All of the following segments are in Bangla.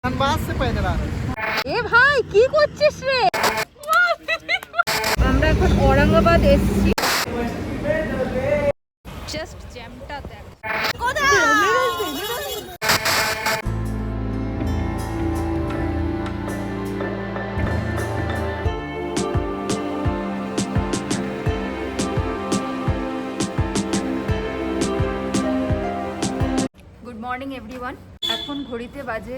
धनबाद से पैदल आ रहे हैं। এ ভাই কি করছিস রে? আমরা এখন औरंगाबाद এসেছি। জাস্ট জ্যামটা দেখ। Good morning everyone. এখন ঘড়িতে বাজে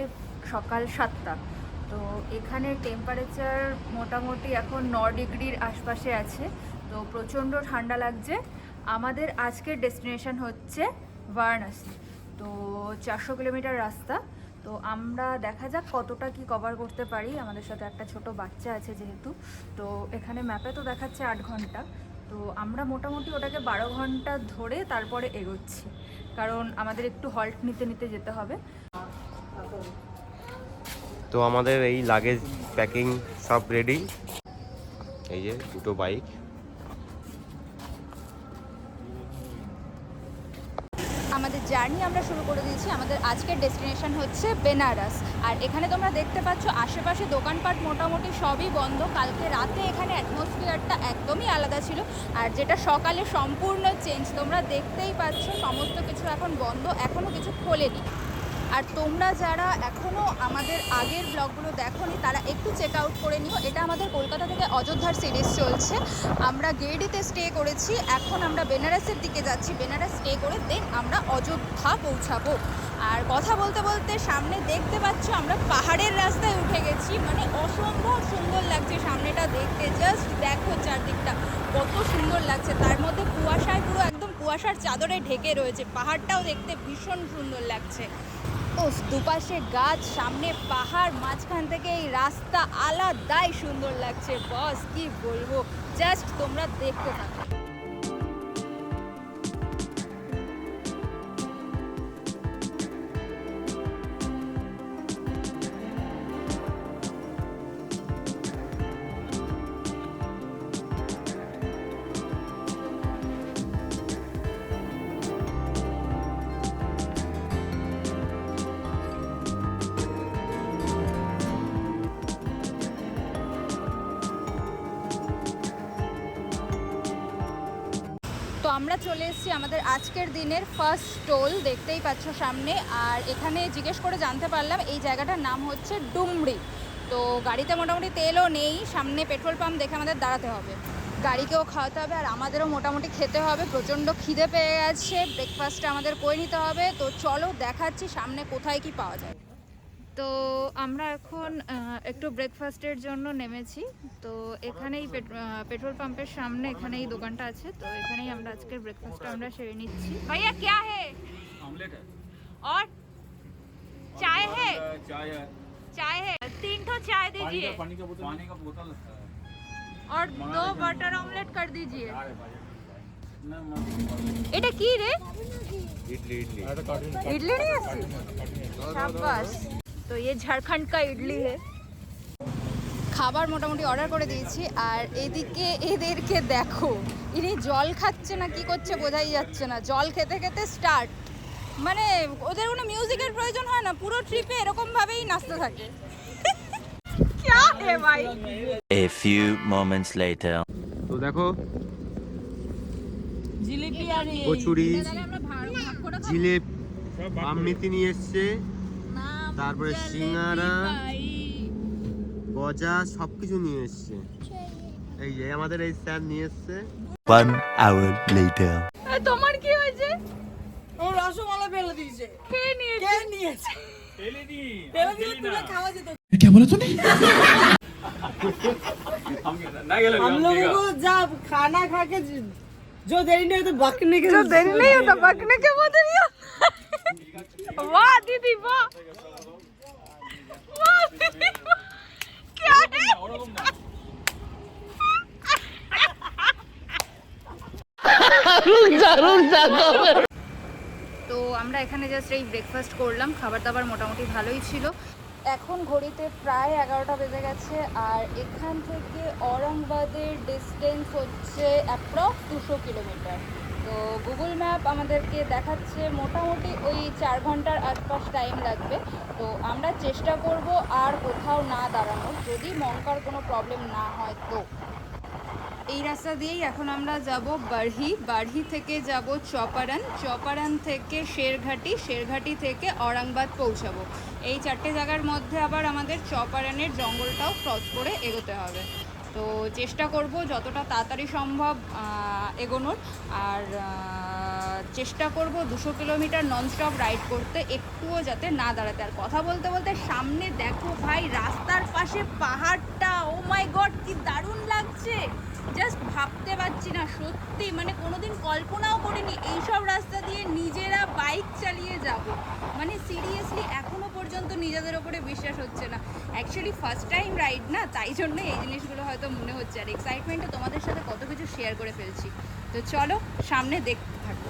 সকাল 7টা। তো এখানে টেম্পারেচার মোটামুটি এখন 9 ডিগ্রির আশপাশে আছে। তো প্রচণ্ড ঠান্ডা লাগছে। আমাদের আজকের ডেস্টিনেশন হচ্ছে বারাণসী। তো 400 কিলোমিটার রাস্তা। তো আমরা দেখা যাক কতটা কি কভার করতে পারি। আমাদের সাথে একটা ছোট বাচ্চা আছে যেহেতু, তো এখানে ম্যাপে তো দেখাচ্ছে 8 ঘন্টা। তো আমরা মোটামুটি ওটাকে 12 ঘন্টা ধরে তারপরে এগোচ্ছি, কারণ আমাদের একটু হল্ট নিতে নিতে যেতে হবে। তো আমাদের এই লাগেজ প্যাকিং সব রেডি। এই যে দুটো বাইক। আমাদের জার্নি আমরা শুরু করে দিয়েছি। আমাদের আজকের ডেস্টিনেশন হচ্ছে বেনারস। আর এখানে তোমরা দেখতে পাচ্ছ আশেপাশে দোকানপাট মোটামুটি সবই বন্ধ। কালকে রাতে এখানে অ্যাটমসফিয়ারটা একদমই আলাদা ছিল, আর যেটা সকালে সম্পূর্ণ চেঞ্জ। তোমরা দেখতেই পাচ্ছ সমস্ত কিছু এখন বন্ধ, এখনও কিছু খোলেনি। আর তোমরা যারা এখনও আমাদের আগের ব্লগগুলো দেখোনি তারা একটু চেক আউট করে নিও। এটা আমাদের কলকাতা থেকে অযোধ্যার সিরিজ চলছে। আমরা গেরডিতে স্টে করেছি, এখন আমরা বেনারসের দিকে যাচ্ছি। বেনারস স্টে করে দেন আমরা অযোধ্যা পৌঁছাবো। আর কথা বলতে বলতে সামনে দেখতে পাচ্ছ আমরা পাহাড়ের রাস্তায় উঠে গেছি। মানে অসম্ভব সুন্দর লাগছে সামনেটা দেখতে। জাস্ট দেখো চারদিকটা কত সুন্দর লাগছে। তার মধ্যে কুয়াশায় পুরো একদম কুয়াশার চাদরে ঢেকে রয়েছে। পাহাড়টাও দেখতে ভীষণ সুন্দর লাগছে। ও দুপাশে গাছ, সামনে পাহাড়, মাঝখান থেকে এই রাস্তা আলাদাই সুন্দর লাগছে। বস কি বলবো, জাস্ট তোমরা দেখতে থাকো। তো আমরা চলে এসেছি আমাদের আজকের দিনের ফার্স্ট স্টল, দেখতেই পাচ্ছ সামনে। আর এখানে জিজ্ঞেস করে জানতে পারলাম এই জায়গাটার নাম হচ্ছে ডুমরি। তো গাড়িতে মোটামুটি তেলও নেই, সামনে পেট্রোল পাম্প দেখে আমাদের দাঁড়াতে হবে। গাড়িকেও খাওয়াতে হবে আর আমাদেরও মোটামুটি খেতে হবে। প্রচণ্ড খিদে পেয়ে গেছে, ব্রেকফাস্টটা আমাদের করে নিতে হবে। তো চলো দেখাচ্ছি সামনে কোথায় কি পাওয়া যায়। তো আমরা এখন একটু ব্রেকফাস্টের জন্য নেমেছি। তো এখানেই পেট্রোল পাম্পের সামনে এখানে এই দোকানটা আছে। তো এখানেই আমরা আজকের ব্রেকফাস্টটা আমরা সেরে নিচ্ছি। ভাইয়া क्या है? ऑमलेट है और चाय है। चाय है 3 ठो चाय दीजिए। पानी का बोतल और 2 बटर ऑमलेट कर दीजिए। এটা কি রে? ইডলি ইডলি ইডলি নিয়ে এসেছি, শাবাশ। তো ये झारखंड का इडली है। খাবার মোটামুটি অর্ডার করে দিয়েছি। আর এদিকে এদেরকে দেখো, ইনি জল খাচ্ছে না কি করছে বোঝাই যাচ্ছে না। জল খেতে খেতে স্টার্ট, মানে ওদের কোনো মিউজিকের প্রয়োজন হয় না, পুরো ট্রিপে এরকম ভাবেই নাচতে থাকে। क्या है भाई? A few moments later. তো দেখো জিলিপি আর কচুরি, জিলেপ, আমৃতি নিয়ে এসছে, তারপরে সিঙ্গারা, গজা সবকিছু নিয়ে এসছে। এই যে আমাদের এই স্যার নিয়ে এসছে। 1 hour later. তোমার কি হয়েছে? ও রসমালাই ফেলে দিয়েছে। কে নিয়েছে? কে নিয়েছে? ফেলে দিলে তুলে খাওয়া যেত। क्या बोला तूने? हम लोगों को जब खाना खा के जो देरी नहीं होता बकने के, जो देरी नहीं होता बकने के बोलते नहीं हो। वाह दीदी वाह, वाह दीदी वाह। क्या है? তো আমরা এখানে জাস্ট এই ব্রেকফাস্ট করলাম। খাবার দাবার মোটামুটি ভালোই ছিল। এখন ঘড়িতে প্রায় 11টা বেজে গেছে। আর এখান থেকে औरंगाबाদের ডিস্টেন্স হচ্ছে অ্যাপ্রক্স 200 কিলোমিটার। তো তো গুগল ম্যাপ আমাদেরকে দেখাচ্ছে মোটামুটি ওই 4 ঘন্টার আশপাশ টাইম লাগবে। তো আমরা চেষ্টা করব আর কোথাও না দাঁড়ানোর, যদি মঙ্কার কোনো প্রবলেম না হয়। তো এই রাস্তা দিয়েই এখন আমরা যাব বাড়হি থেকে যাব চপারান থেকে শেরঘাটি থেকে औरंगाबाद পৌঁছাবো। এই 4টে জায়গার মধ্যে আবার আমাদের চপারানের জঙ্গলটাও ক্রস করে এগোতে হবে। তো চেষ্টা করব যতটা তাড়াতাড়ি সম্ভব এগোনোর, আর চেষ্টা করব 200 কিলোমিটার ননস্টপ রাইড করতে, একটুও যাতে না দাঁড়াতে। আর কথা বলতে বলতে সামনে দেখো ভাই, রাস্তার পাশে পাহাড়টা, ও মাই গড কি দারুণ লাগছে, জাস্ট ভাবতে পারছি না সত্যি, মানে কোনোদিন কল্পনাও করিনি এইসব রাস্তা দিয়ে নিজেরা বাইক চালিয়ে যাব। মানে সিরিয়াসলি এখনও পর্যন্ত নিজেদের ওপরে বিশ্বাস হচ্ছে না। অ্যাকচুয়ালি ফার্স্ট টাইম রাইড না, তাই জন্য এই জিনিসগুলো হয়তো মনে হচ্ছে। আর এক্সাইটমেন্টে তোমাদের সাথে কত কিছু শেয়ার করে ফেলছি। তো চলো সামনে দেখতে থাকো।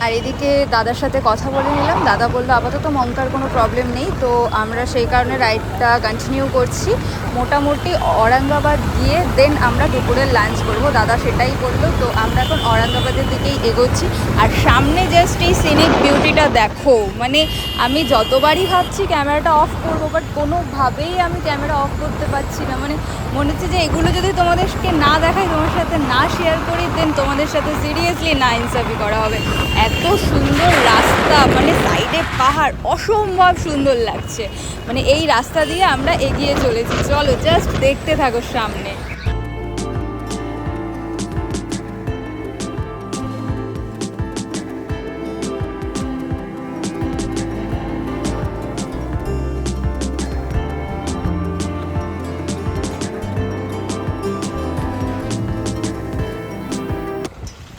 আর এদিকে দাদার সাথে কথা বলে নিলাম, দাদা বললো আপাতত মঙ্কার কোনো প্রবলেম নেই। তো আমরা সেই কারণে রাইডটা কন্টিনিউ করছি। মোটামুটি औरंगाबाद গিয়ে দেন আমরা দুপুরের লাঞ্চ করবো, দাদা সেটাই বললো। তো আমরা এখন औरंगाबाদের দিকেই এগোচ্ছি। আর সামনে জাস্ট এই সিনিক বিউটিটা দেখো, মানে আমি যতবারই ভাবছি ক্যামেরাটা অফ করবো, বাট কোনোভাবেই আমি ক্যামেরা অফ করতে পারছি না। মানে মনে হচ্ছে যে এগুলো যদি তোমাদেরকে না দেখাই, তোমার সাথে না শেয়ার করি, দেন তোমাদের সাথে সিরিয়াসলি না ইনসাফি করা হবে। এত সুন্দর রাস্তা, মানে সাইডে পাহাড়, অসম্ভব সুন্দর লাগছে। মানে এই রাস্তা দিয়ে আমরা এগিয়ে চলেছি, চলো জাস্ট দেখতে থাকো সামনে।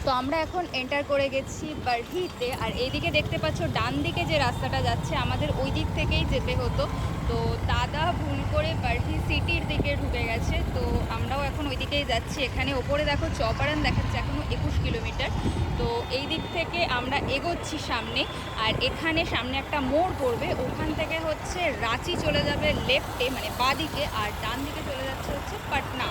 তো আমরা এখন এন্টার করে গেছি বাড়হিতে। আর এইদিকে দেখতে পাচ্ছ ডান দিকে যে রাস্তাটা যাচ্ছে, আমাদের ওই দিক থেকেই যেতে হতো। তো দাদা ভুল করে বাড়হি সিটির দিকে ঢুকে গেছে, তো আমরাও এখন ওই দিকেই যাচ্ছি। এখানে ওপরে দেখো চপারান দেখাচ্ছে এখনও 21 কিলোমিটার। তো এই দিক থেকে আমরা এগোচ্ছি সামনে। আর এখানে সামনে একটা মোড় পড়বে, ওখান থেকে হচ্ছে রাঁচি চলে যাবে লেফটে, মানে বাঁ দিকে, আর ডান দিকে চলে যাচ্ছে হচ্ছে পাটনা।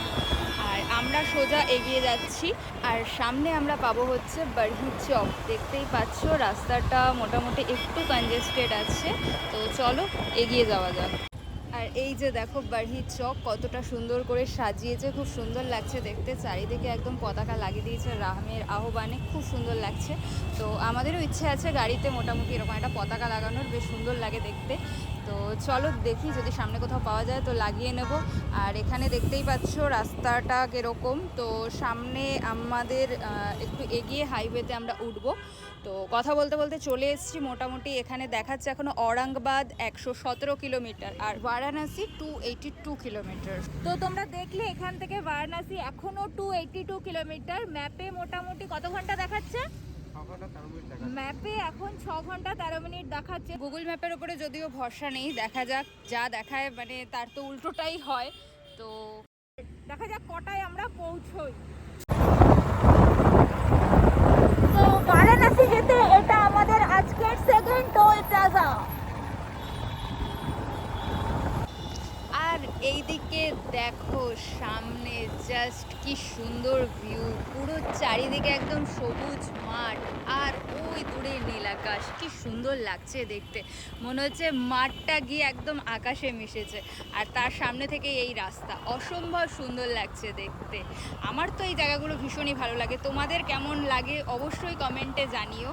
আর আমরা সোজা এগিয়ে যাচ্ছি। আর সামনে আমরা পাবো হচ্ছে বাড়হি চক। দেখতেই পাচ্ছ রাস্তাটা মোটামুটি একটু কনজেস্টেড আছে। তো চলো এগিয়ে যাওয়া যাক। আর এই যে দেখো বাড়হি চক কতটা সুন্দর করে সাজিয়েছে, খুব সুন্দর লাগছে দেখতে। চারিদিকে একদম পতাকা লাগিয়ে দিয়েছে রামের আহ্বানে, খুব সুন্দর লাগছে। তো আমাদেরও ইচ্ছে আছে গাড়িতে মোটামুটি এরকম একটা পতাকা লাগানোর, বেশ সুন্দর লাগে দেখতে। তো চলো দেখি যদি সামনে কোথাও পাওয়া যায় তো লাগিয়ে নেব। আর এখানে দেখতেই পাচ্ছ রাস্তাটা কীরকম। তো সামনে আমাদের একটু এগিয়ে হাইওয়েতে আমরা উঠবো। তো কথা বলতে বলতে চলে এসেছি মোটামুটি। এখানে দেখাচ্ছে এখনও औरंगाबाद 117 কিলোমিটার আর বারাণসী 282 কিলোমিটার। তো তোমরা দেখলে এখান থেকে বারাণসী এখনও 282 কিলোমিটার। ম্যাপে মোটামুটি কত ঘন্টা দেখাচ্ছে? ম্যাপে এখন 6 ঘন্টা 13 মিনিট দেখাচ্ছে। গুগল ম্যাপের উপরে যদিও ভরসা নেই, দেখা যাক, যা দেখায় মানে তার তো উল্টোটাই হয়। তো দেখা যাক কটায় আমরা পৌঁছই। তো বারাণসী যেতে এটা আমাদের আজকের সেকেন্ড টোল প্লাজা। আর এইদিকে দেখো সামনে জাস্ট কি সুন্দর ভিউ, পুরো চারিদিকে একদম সবুজ মাঠ, আর ওই দূরে নীল আকাশ, কি সুন্দর লাগছে দেখতে। মনে হচ্ছে মাঠটা গিয়ে একদম আকাশে মিশেছে। আর তার সামনে থেকে এই রাস্তা, অসম্ভব সুন্দর লাগছে দেখতে। আমার তো এই জায়গাগুলো ভীষণই ভালো লাগে, তোমাদের কেমন লাগে অবশ্যই কমেন্টে জানিও।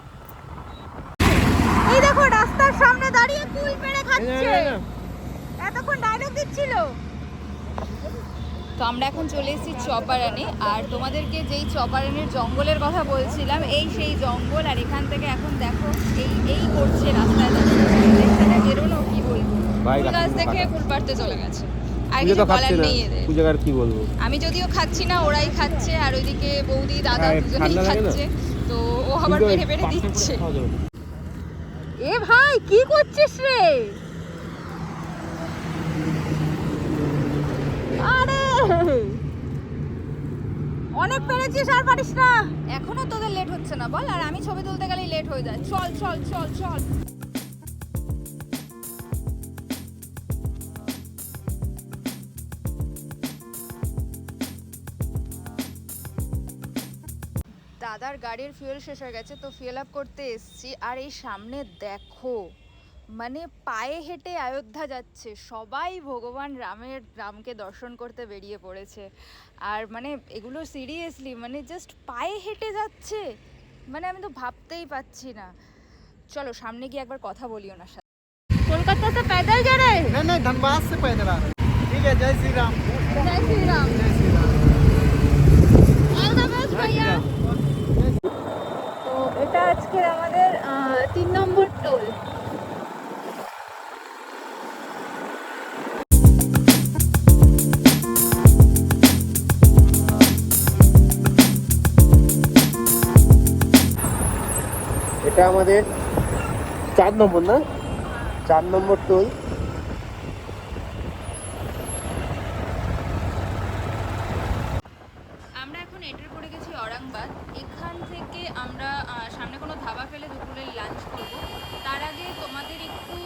এই দেখো রাস্তার সামনে দাঁড়িয়ে কুল পেড়ে খাচ্ছে, এতক্ষণ ডায়লগ দিচ্ছিল। তো আমরা এখন চলে এসেছি চপারানে। আর তোমাদেরকে যেই চপারানের জঙ্গলের কথা বলছিলাম, এই সেই জঙ্গল। আর এখান থেকে এখন দেখো এই করছে রাস্তায় এখানে বেরোনো, কি বলবো, ফুল গাছ দেখে ফুল পাড়তে চলে গেছে। আর কিছু বলার নেই এদের। কি বলবো, আমি যদিও খাচ্ছি না, ওরাই খাচ্ছে। আর ওইদিকে বৌদি দাদা দুজনেই খাচ্ছে। তো ও আবার পেড়ে পেড়ে দিচ্ছে। এ ভাই কি করছিস রে? আরে অনেক পেরেছিস, আর পারিস না। এখনো তোদের লেট হচ্ছে না বল, আর আমি ছবি তুলতে গেলেই লেট হয়ে যায়। চল চল চল চল। দাদার গাড়ির ফুয়েল শেষ হয়ে গেছে, তো ফুয়েল আপ করতে এসছি। আর এই সামনে দেখো, মানে পায়ে হেঁটে অযোধ্যা যাচ্ছে সবাই, ভগবান রামকে দর্শন করতে বেরিয়ে পড়েছে। আর মানে এগুলো সিরিয়াসলি মানে জাস্ট পায়ে হেঁটে যাচ্ছে, মানে আমি তো ভাবতেই পাচ্ছি না। চলো সামনে গিয়ে একবার কথা বলি ওনার সাথে। কলকাতা से पैदल जा रहे हैं? नहीं नहीं, धनबाद से पैदल आ रहे हैं। ठीक है, जय श्री राम। जय श्री राम। जय Shri Ram. All the best भैया। তো এটা আজকে আমাদের 3 নম্বর টোল। এটা আমাদের 4 নম্বর না, 4 নম্বর টোল। আমরা এখন এন্টার করে গেছি औरंगाबाद। এখান থেকে আমরা সামনে কোনো ধাবা পেলে দুপুরে লাঞ্চ করব। তার আগে তোমাদের একটু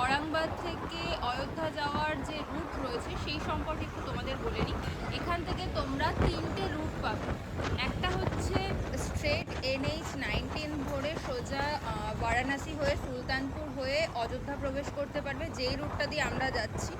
औरंगाबाद থেকে অযোধ্যা যাওয়ার যে রুট রয়েছে সেই সম্পর্কে একটু তোমাদের বলে নিই। এখান থেকে তোমরা 3টে রুট পাবে। একটা হচ্ছে স্ট্রেট NH-19 ধরে সোজা বারাণসী হয়ে সুলতানপুর হয়ে অযোধ্যা প্রবেশ করতে পারবে, যেই রুটটা দিয়ে আমরা যাচ্ছি।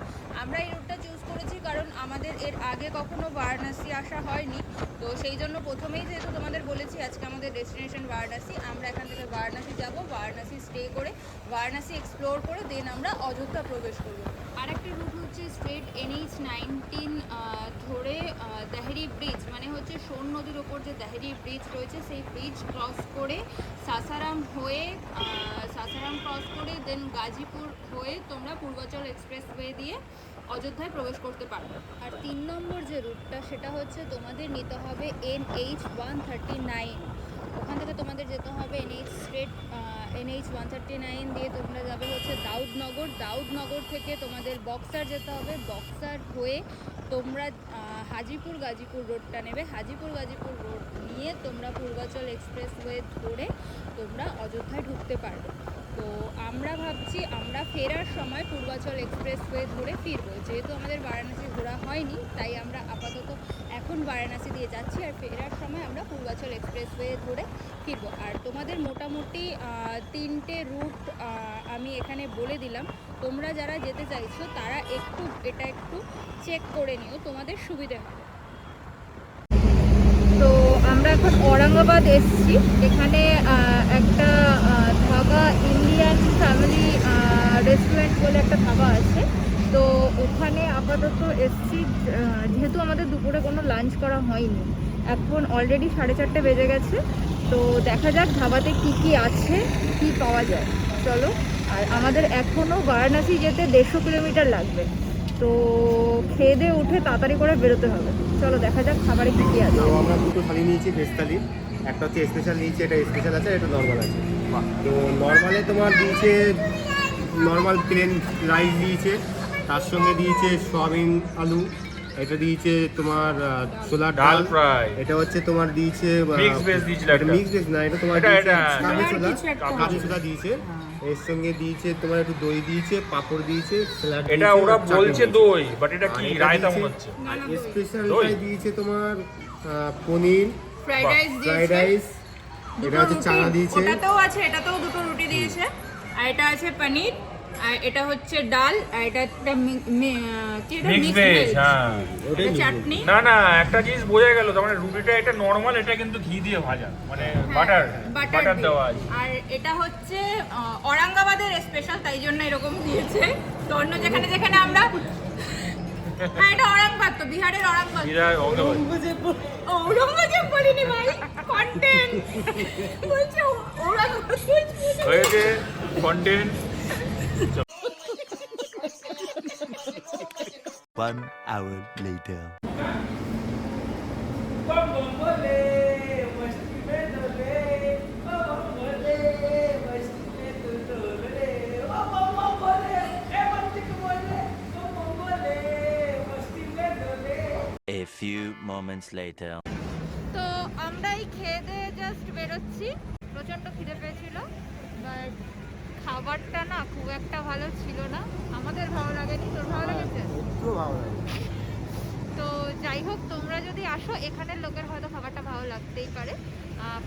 আমরা এই রুটটা চুজ করেছি কারণ আমাদের এর আগে কখনো বারাণসী আসা হয়নি, তো সেই জন্য প্রথমেই যেহেতু তোমাদের বলেছি আজকে আমাদের ডেস্টিনেশন বারাণসী, আমরা এখান থেকে বারাণসী যাব, বারাণসী স্টে করে বারাণসী এক্সপ্লোর করে দেন আমরা অযোধ্যা প্রবেশ করব। আরেকটা রুট হচ্ছে স্ট্রেট NH-19 ধরে দেহরি ব্রিজ, মানে হচ্ছে সোন নদীর ওপর যে দেহরি ব্রিজ রয়েছে সেই ব্রিজ ক্রস করে সাসারাম হয়ে সাসারাম ক্রস করে দেন গাজীপুর হয়ে তোমরা পূর্বাচল এক্সপ্রেসওয়ে দিয়ে অযোধ্যায় প্রবেশ করতে পারবে। আর 3 নম্বর যে রুটটা সেটা হচ্ছে তোমাদের নিতে হবে NH-139। ওখান থেকে তোমাদের যেতে হবে NH-139 দিয়ে তোমরা যাবে হচ্ছে দাউদনগর থেকে তোমাদের বক্সার যেতে হবে, বক্সার হয়ে তোমরা গাজীপুর রোডটা নেবে, গাজীপুর রোড নিয়ে তোমরা পূর্বাচল এক্সপ্রেসওয়ে ধরে তোমরা অযোধ্যায় ঢুকতে পারবে। তো আমরা ভাবছি আমরা ফেরার সময় পূর্বাচল এক্সপ্রেসওয়ে ধরে ফিরবো, যেহেতু আমাদের বারাণসী ঘোরা হয়নি তাই আমরা আপাতত এখন বারাণসী দিয়ে যাচ্ছি, আর ফেরার সময় আমরা পূর্বাচল এক্সপ্রেসওয়ে ধরে ফিরবো। আর তোমাদের মোটামুটি 3টে রুট আমি এখানে বলে দিলাম, তোমরা যারা যেতে চাইছো তারা এটা একটু চেক করে নিও, তোমাদের সুবিধে হবে। তো আমরা এখন औरंगाबाद এসেছি। এখানে একটা ধাবা, ইন্ডিয়ান ফ্যামিলি রেস্টুরেন্ট বলে একটা ধাবা আছে, তো ওখানে আপাতত এসেছি। যেহেতু আমাদের দুপুরে কোনো লাঞ্চ করা হয়নি, এখন অলরেডি 4:30 বেজে গেছে, তো দেখা যাক ধাবাতে কি কি আছে, কি পাওয়া যায়। চলো। আর আমাদের এখনও বারাণসী যেতে 150 কিলোমিটার লাগবে, তো খেয়ে দিয়ে উঠে তাড়াতাড়ি করে বেরোতে হবে। চলো দেখা যাক খাবারে কী কী আছে। তো আমরা দুটো থালি নিয়েছি, ভেজ থালি। একটা হচ্ছে স্পেশাল নিয়েছি, এটা স্পেশাল আছে, এটা নর্মাল আছে। তো নর্মালে তোমার দিয়েছে নর্মাল প্লেন রাইস দিয়েছে, তার সঙ্গে দিয়েছে সয়াবিন আলু, এটা দিয়েছে তোমার ছোলার ডাল ফ্রাই, এটা হচ্ছে তোমার দিয়েছে মিক্স ভেজ দিয়েছিল, এটা মিক্স ভেজ না, এটা তোমার কাজু ছোলা দিয়েছে। এর সঙ্গে দিয়েছে তোমার একটু দই দিয়েছে, পাপড় দিয়েছে, স্যালাড। এটা ওরা বলছে দই, বাট এটা কি রায়তা মনে হচ্ছে। আর স্পেশালটাই দিয়েছে তোমার পনির ফ্রাইড রাইস, এটা হচ্ছে চানা দিয়েছে, ওটাতেও আছে, এটাতেও দুটো রুটি দিয়েছে, আর এটা আছে পনির, আর এটা হচ্ছে ডাল, আর এটা একটা মিক্স ভেজ। হ্যাঁ, এটা চাটনি। না একটা জিনিস বোঝা গেল, তার মানে রুটিটা এটা নরমাল, এটা কিন্তু ঘি দিয়ে ভাজা, মানে বাটার দেওয়া আছে। আর এটা হচ্ছে औरंगाबाদের স্পেশাল, তাই জন্য এরকম দিয়েছে। তো অন্য যেখানে আমরা হ্যাঁ, এটা औरंगाबाद, তো বিহারের औरंगाबाद বলিনি ভাই, কন্টেন্ট বলছে औरंगाबाद হয়েছে content. 1 hour later. A few moments later. আমরা এই খেয়ে দিয়ে জাস্ট বেরোচ্ছি, প্রচণ্ড খিদে পেয়েছিল, বাট খাবারটা না খুব একটা ভালো ছিল না, আমাদের ভালো লাগেনি। তোর ভালো লেগেছে? একটু ভালো লাগে। তো যাই হোক, তোমরা যদি আসো এখানের লোকের হয়তো খাবারটা ভালো লাগতেই পারে।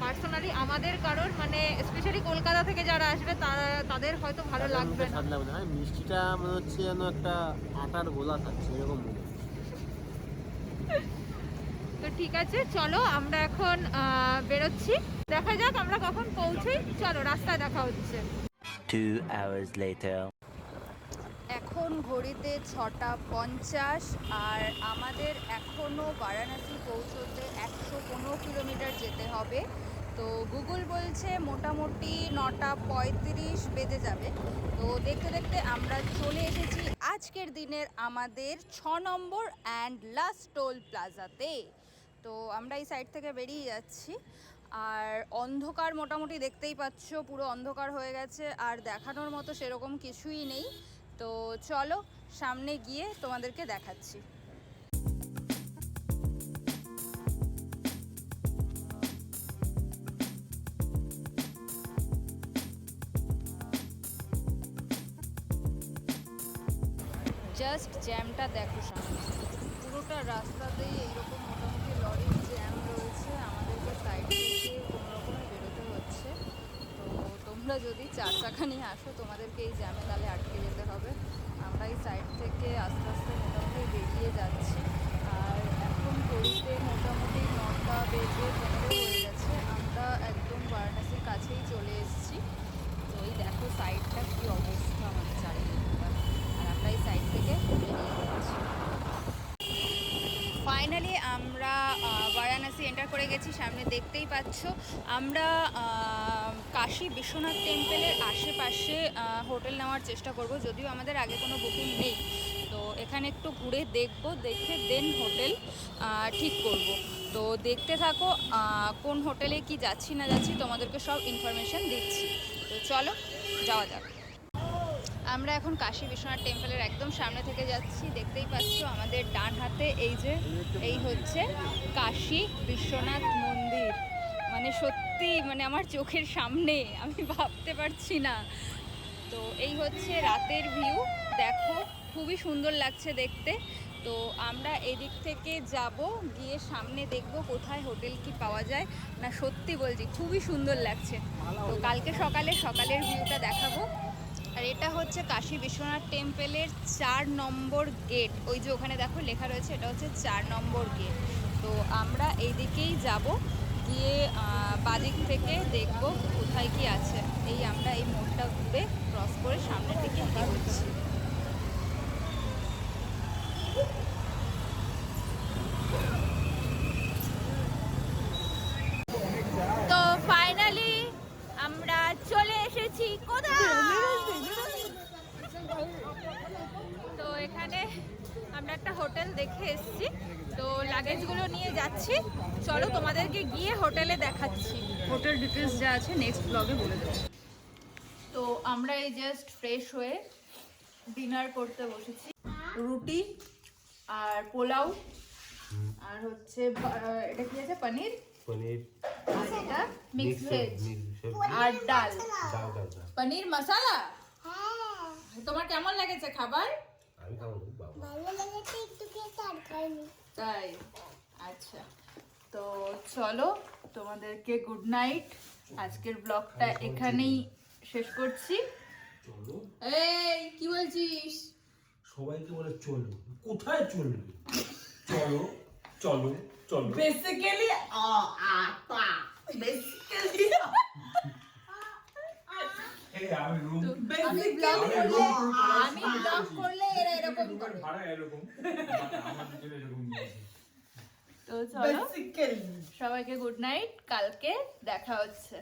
পার্সোনালি আমাদের কারোর মানে স্পেশালি কলকাতা থেকে যারা আসবে তাদের হয়তো ভালো লাগবে না। স্বাদ লাগবে না, মিষ্টিটা মনে হচ্ছে যেন একটা আটার গোলা খাচ্ছে এরকম মনে হচ্ছে। তো ঠিক আছে, চলো আমরা এখন বেরোচ্ছি, দেখা যাক আমরা কখন পৌঁছই। চলো, রাস্তায় দেখা হচ্ছে। 2 hours later. এখন ঘড়িতে 6:50 আর আমাদের এখনও বারাণসী পৌঁছতে 115 কিলোমিটার যেতে হবে। তো গুগল বলছে মোটামুটি 9:35 বেজে যাবে। তো দেখতে দেখতে আমরা চলে এসেছি আজকের দিনের আমাদের 6 নম্বর অ্যান্ড লাস্ট টোল প্লাজাতে। তো আমরা এই সাইড থেকে বেরিয়ে যাচ্ছি, আর অন্ধকার মোটামুটি দেখতেই পাচ্ছ, পুরো অন্ধকার হয়ে গেছে, আর দেখানোর মতো সেরকম কিছুই নেই। তো চলো সামনে গিয়ে তোমাদেরকে দেখাচ্ছি। জাস্ট জ্যামটা দেখো সামনে, পুরোটা রাস্তাতেই এইরকম মোটামুটি লরির জ্যাম রয়েছে, আমাদেরকে সাইড থেকে কোনো রকমে বেরোতে হচ্ছে। তো তোমরা যদি 4 চাকা নিয়ে আসো তোমাদেরকে এই জ্যামে তাহলে আটকে যেতে হবে। আমরা এই সাইড থেকে আস্তে আস্তে মোটামুটি বেরিয়ে যাচ্ছি, আর এখন ঘড়িতে মোটামুটি 9:15 হয়ে গেছে। আমরা একদম বারাণসীর কাছেই চলে এসেছি। তো এই দেখো সাইডটা কী অবস্থা আমাদের চারিদিকটা, আর আমরা এই সাইড থেকে বেরিয়ে যাচ্ছি। ফাইনালি আমরা বারাণসী এন্টার করে গেছি। সামনে দেখতেই পাচ্ছ আমরা কাশী বিশ্বনাথ টেম্পলের আশেপাশে হোটেল নেওয়ার চেষ্টা করব, যদিও আমাদের আগে কোনো বুকিং নেই। তো এখানে একটু ঘুরে দেখব, দেখে দেন হোটেল ঠিক করব। তো দেখতে থাকো কোন হোটেলে কি যাচ্ছি না যাচ্ছি তোমাদেরকে সব ইনফরমেশান দিচ্ছি। তো চলো যাওয়া যাক। আমরা এখন কাশী বিশ্বনাথ টেম্পলের একদম সামনে থেকে যাচ্ছি। দেখতেই পাচ্ছ আমাদের ডান হাতে এই হচ্ছে কাশী বিশ্বনাথ মন্দির। মানে সত্যি মানে আমার চোখের সামনে, আমি ভাবতে পারছি না। তো এই হচ্ছে রাতের ভিউ, দেখো খুবই সুন্দর লাগছে দেখতে। তো আমরা এদিক থেকে যাব, গিয়ে সামনে দেখব কোথায় হোটেল কি পাওয়া যায়। না সত্যি বলছি খুবই সুন্দর লাগছে। তো কালকে সকালের ভিউটা দেখাবো। আর এটা হচ্ছে কাশী বিশ্বনাথ টেম্পলের 4 নম্বর গেট, ওই যে ওখানে দেখো লেখা রয়েছে, এটা হচ্ছে 4 নম্বর গেট। তো আমরা এই দিকেই যাব, গিয়ে বাদিক থেকে দেখব কোথায় কি আছে। এই আমরা এই মোড়টা ঘুরে ক্রস করে সামনের দিকে এগোচ্ছি। তো ফাইনালি আমরা চলে এসেছি কোথায়? তো এখানে আমরা একটা হোটেল দেখে এসেছি, তো লাগেজগুলো নিয়ে যাচ্ছি। চলো তোমাদেরকে গিয়ে হোটেলে দেখাচ্ছি, হোটেল ডিটেলস যা আছে নেক্সট ব্লগে বলে দেবো। তো আমরা এই জাস্ট ফ্রেশ হয়ে ডিনার করতে বসেছি। রুটি আর পোলাও, আর হচ্ছে এটা কি আছে পনির, আর এটা মিক্স ভেজ, আর ডাল, পনির মশলা। তোমার কেমন লেগেছে খাবার? তাই, আচ্ছা। তো চলো তোমাদেরকে গুড নাইট, আজকের ব্লগটা এখানেই শেষ করছি। এই কি বলছিস? সবাইকে বলে চলো, কোথায় চলবে? চলো চলো চলো। বেসিক্যালি বেসিক্যালি আমি রুম আমি ব্লগ করলে এরা এরকম করে। ভাড়া এরকম আমাদের জন্য এরকম নিয়েছি। তো চলো সবাইকে গুড নাইট, কালকে দেখা হচ্ছে।